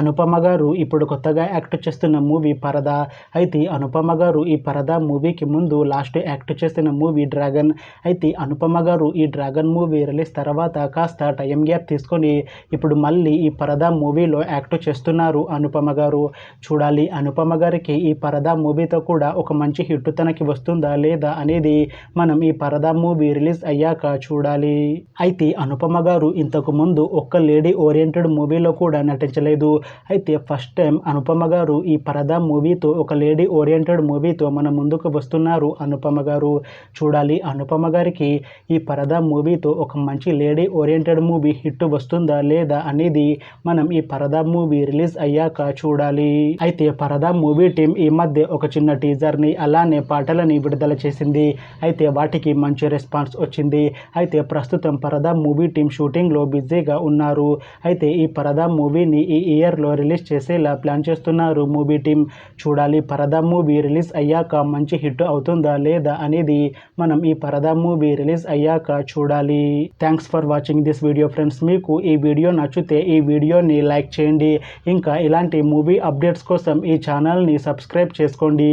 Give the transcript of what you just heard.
అనుపమ గారు ఇప్పుడు కొత్తగా యాక్ట్ చేస్తున్న మూవీ పరదా. అయితే అనుపమ గారు ఈ పరదా మూవీకి ముందు లాస్ట్ యాక్ట్ చేసిన మూవీ డ్రాగన్. అయితే అనుపమ గారు ఈ డ్రాగన్ మూవీ రిలీజ్ తర్వాత కాస్త టైం గ్యాప్ తీసుకొని ఇప్పుడు మళ్ళీ ఈ పరదా మూవీలో యాక్ట్ చేస్తున్నారు అనుపమ గారు. చూడాలి అనుపమ గారికి ఈ పరదా మూవీతో కూడా ఒక మంచి హిట్ తనకి వస్తుందా లేదా అనేది మనం ఈ పరదా మూవీ రిలీజ్ అయ్యాక చూడాలి. అయితే అనుపమ గారు ఇంతకు ముందు ఒక్క లేడీ ఓరియంటెడ్ మూవీలో కూడా నటించలేదు. అయితే ఫస్ట్ టైం అనుపమ గారు ఈ పరదా మూవీతో ఒక లేడీ ఓరియంటెడ్ మూవీతో మన ముందుకు వస్తున్నారు అనుపమ గారు. చూడాలి అనుపమ గారికి ఈ పరదా మూవీతో ఒక మంచి లేడీ ఓరియంటెడ్ మూవీ హిట్ వస్తుందా లేదా అనేది మనం ఈ పరదా మూవీ రిలీజ్ అయ్యాక చూడాలి. అయితే పరదా మూవీ టీం ఈ మధ్య ఒక చిన్న టీజర్ని అలానే పాటలని విడుదల చేసింది. అయితే వాటికి మంచి రెస్పాన్స్ వచ్చింది. అయితే ప్రస్తుతం పరదా మూవీ టీం షూటింగ్లో బిజీగా ఉన్నారు. అయితే ఈ పరదా మూవీని ఈ ఇయర్లో రిలీజ్ చేసేలా ప్లాన్ చేస్తున్నారు మూవీ టీం. చూడాలి పరదా మూవీ రిలీజ్ అయ్యాక మంచి హిట్ అవుతుందా లేదా అనేది మనం ఈ పరదా మూవీ రిలీజ్ అయ్యాక చూడాలి. Thanks for watching this video friends. మీకు ఈ వీడియో నచ్చితే ఈ వీడియోని లైక్ చేయండి. ఇంకా ఇలాంటి మూవీ అప్డేట్స్ కోసం ఈ ఛానల్ని సబ్స్క్రైబ్ చేసుకోండి.